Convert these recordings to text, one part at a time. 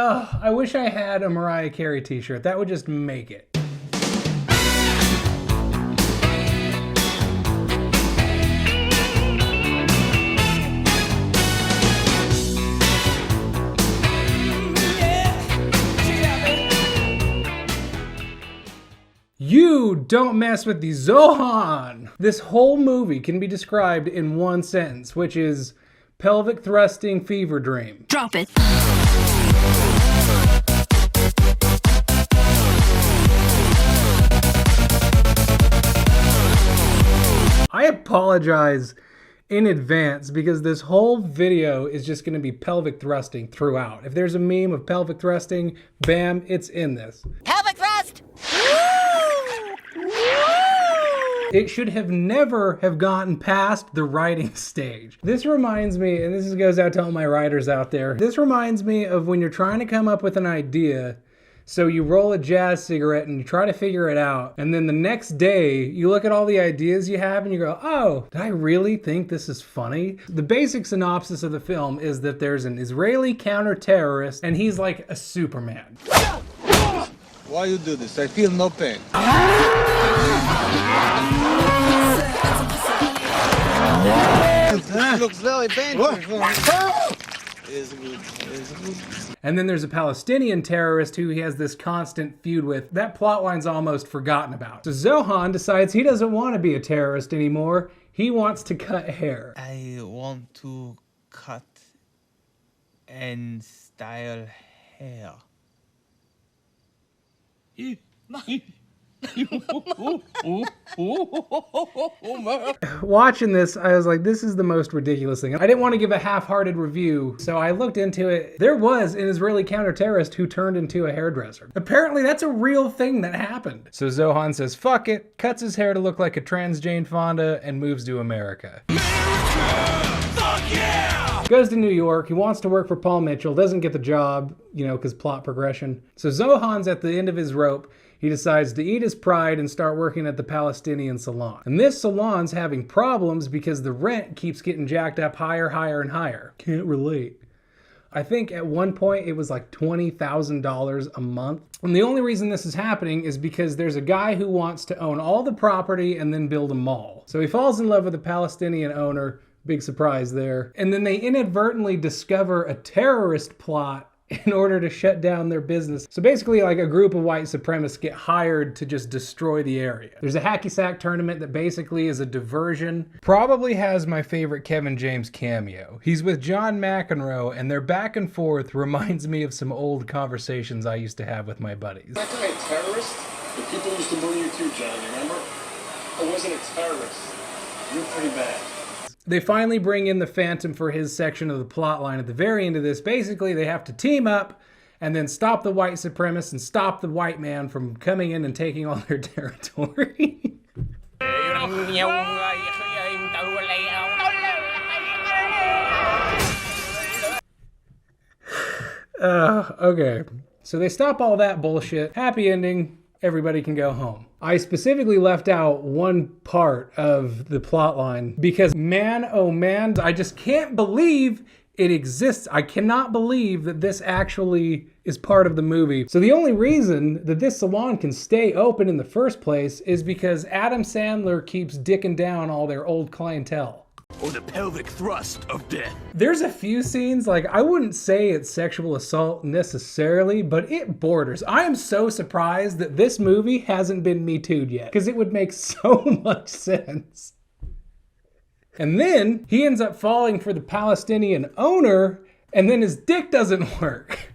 Oh, I wish I had a Mariah Carey t-shirt. That would just make it. You don't mess with the Zohan! This whole movie can be described in one sentence, which is pelvic thrusting fever dream. Drop it. I apologize in advance because this whole video is just going to be pelvic thrusting throughout. If there's a meme of pelvic thrusting, bam, it's in this. Pelvic thrust! It should have never have gotten past the writing stage. This reminds me, and this goes out to all my writers out there, this reminds me of when you're trying to come up with an idea. So you roll a jazz cigarette and you try to figure it out. And then the next day, you look at all the ideas you have and you go, oh, did I really think this is funny? The basic synopsis of the film is that there's an Israeli counter-terrorist and he's like a Superman. Why you do this? I feel no pain. It looks very painful. It's good. It's good. And then there's a Palestinian terrorist who he has this constant feud with. That plot line's almost forgotten about. So Zohan decides he doesn't want to be a terrorist anymore. He wants to cut hair. I want to cut and style hair. Watching this, I was like, this is the most ridiculous thing. I didn't want to give a half-hearted review, so I looked into it. There was an Israeli counter-terrorist who turned into a hairdresser. Apparently, that's a real thing that happened. So Zohan says, fuck it, cuts his hair to look like a trans Jane Fonda, and moves to America. Fuck yeah! Goes to New York, he wants to work for Paul Mitchell, doesn't get the job, you know, because plot progression. So Zohan's at the end of his rope. He decides to eat his pride and start working at the Palestinian salon. And this salon's having problems because the rent keeps getting jacked up higher, higher, and higher. Can't relate. I think at one point it was like $20,000 a month. And the only reason this is happening is because there's a guy who wants to own all the property and then build a mall. So he falls in love with a Palestinian owner. Big surprise there. And then they inadvertently discover a terrorist plot in order to shut down their business. So basically like a group of white supremacists get hired to just destroy the area. There's a hacky sack tournament that basically is a diversion. Probably has my favorite Kevin James cameo. He's with John McEnroe and their back and forth reminds me of some old conversations I used to have with my buddies. That guy a terrorist? The people used to bully you too, John, you remember? I wasn't a terrorist. You're pretty bad. They finally bring in the Phantom for his section of the plot line at the very end of this. Basically, they have to team up and then stop the white supremacists and stop the white man from coming in and taking all their territory. Okay. So they stop all that bullshit. Happy ending. Everybody can go home. I specifically left out one part of the plot line because man, oh man, I just can't believe it exists. I cannot believe that this actually is part of the movie. So the only reason that this salon can stay open in the first place is because Adam Sandler keeps dicking down all their old clientele. Or the pelvic thrust of death. There's a few scenes, like I wouldn't say it's sexual assault necessarily, but it borders. I am so surprised that this movie hasn't been Me Too'd yet, because it would make so much sense. And then he ends up falling for the Palestinian owner, and then his dick doesn't work.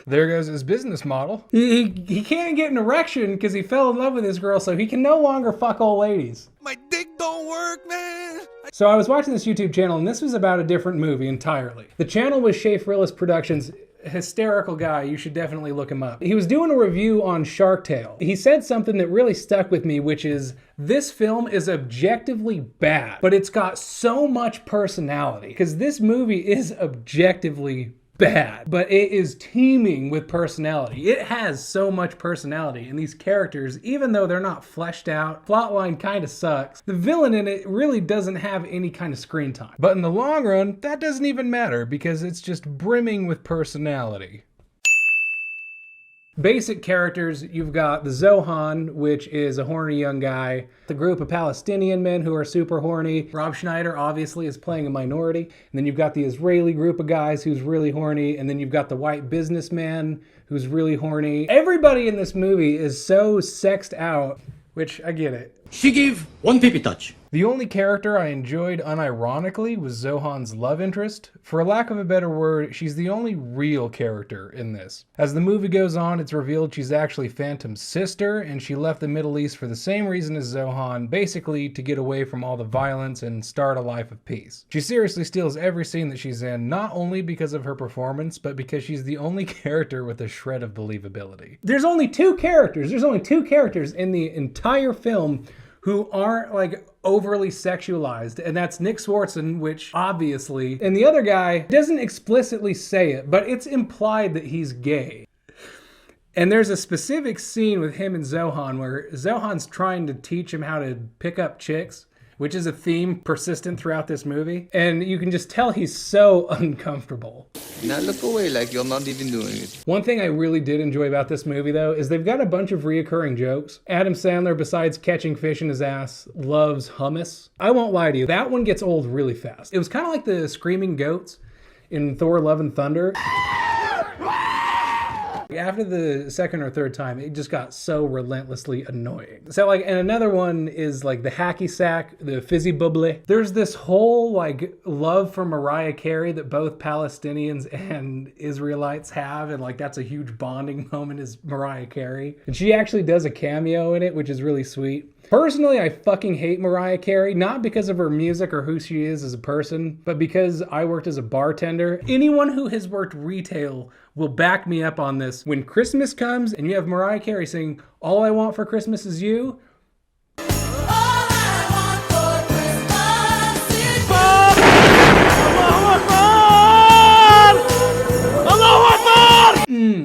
There goes his business model. He can't get an erection because he fell in love with this girl, so he can no longer fuck old ladies. My dick don't work, man. So I was watching this YouTube channel, and this was about a different movie entirely. The channel was Shea Frillis Productions. Hysterical guy, you should definitely look him up. He was doing a review on Shark Tale. He said something that really stuck with me, which is, this film is objectively bad, but it's got so much personality, because this movie is objectively bad, but it is teeming with personality. It has so much personality, and these characters, even though they're not fleshed out, plotline kind of sucks. The villain in it really doesn't have any kind of screen time. But in the long run, that doesn't even matter because it's just brimming with personality. Basic characters, you've got the Zohan, which is a horny young guy. The group of Palestinian men who are super horny. Rob Schneider obviously is playing a minority. And then you've got the Israeli group of guys who's really horny. And then you've got the white businessman who's really horny. Everybody in this movie is so sexed out, which I get it. She gave one pee touch. The only character I enjoyed unironically was Zohan's love interest. For lack of a better word, she's the only real character in this. As the movie goes on, it's revealed she's actually Phantom's sister, and she left the Middle East for the same reason as Zohan, basically to get away from all the violence and start a life of peace. She seriously steals every scene that she's in, not only because of her performance, but because she's the only character with a shred of believability. There's only two characters in the entire film who aren't like overly sexualized, and that's Nick Swartzen, which obviously, and the other guy doesn't explicitly say it, but it's implied that he's gay. And there's a specific scene with him and Zohan where Zohan's trying to teach him how to pick up chicks, which is a theme persistent throughout this movie. And you can just tell he's so uncomfortable. Now look away like you're not even doing it. One thing I really did enjoy about this movie, though, is they've got a bunch of reoccurring jokes. Adam Sandler, besides catching fish in his ass, loves hummus. I won't lie to you, that one gets old really fast. It was kind of like the screaming goats in Thor: Love and Thunder. After the second or third time, it just got so relentlessly annoying. So like, and another one is like the hacky sack, the fizzy bubbly. There's this whole like love for Mariah Carey that both Palestinians and Israelites have, and like that's a huge bonding moment is Mariah Carey. And she actually does a cameo in it, which is really sweet. Personally, I fucking hate Mariah Carey, not because of her music or who she is as a person, but because I worked as a bartender. Anyone who has worked retail will back me up on this. When Christmas comes and you have Mariah Carey singing, "All I Want for Christmas Is You,"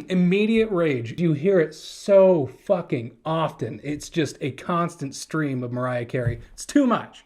immediate rage. You hear it so fucking often. It's just a constant stream of Mariah Carey. It's too much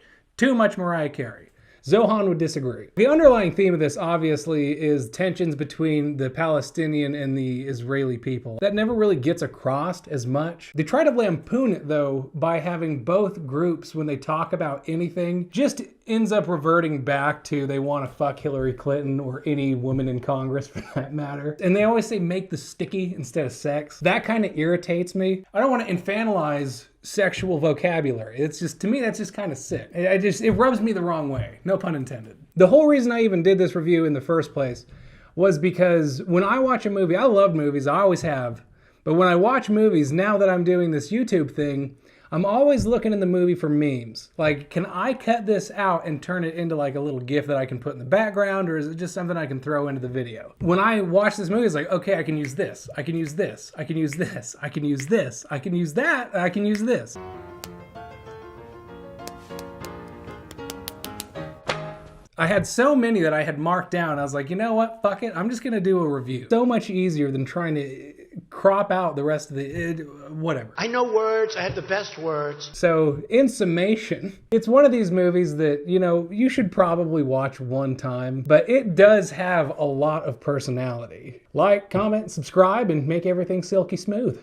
Mariah Carey. Zohan would disagree. The underlying theme of this obviously is tensions between the Palestinian and the Israeli people. That never really gets across as much. They try to lampoon it though by having both groups, when they talk about anything, just ends up reverting back to they want to fuck Hillary Clinton or any woman in Congress for that matter. And they always say make the sticky instead of sex. That kind of irritates me. I don't want to infantilize sexual vocabulary. It's just, to me, that's just kind of sick. It rubs me the wrong way. No pun intended. The whole reason I even did this review in the first place was because when I watch a movie, I love movies, I always have, but when I watch movies, now that I'm doing this YouTube thing, I'm always looking in the movie for memes. Like, can I cut this out and turn it into like a little GIF that I can put in the background, or is it just something I can throw into the video? When I watch this movie, it's like, okay, I can use this, I can use this, I can use this, I can use this, I can use that, and I can use this. I had so many that I had marked down. I was like, you know what? Fuck it. I'm just going to do a review. So much easier than trying to crop out the rest of the whatever. I know words. I have the best words. So in summation, it's one of these movies that, you know, you should probably watch one time, but it does have a lot of personality. Like, comment, subscribe, and make everything silky smooth.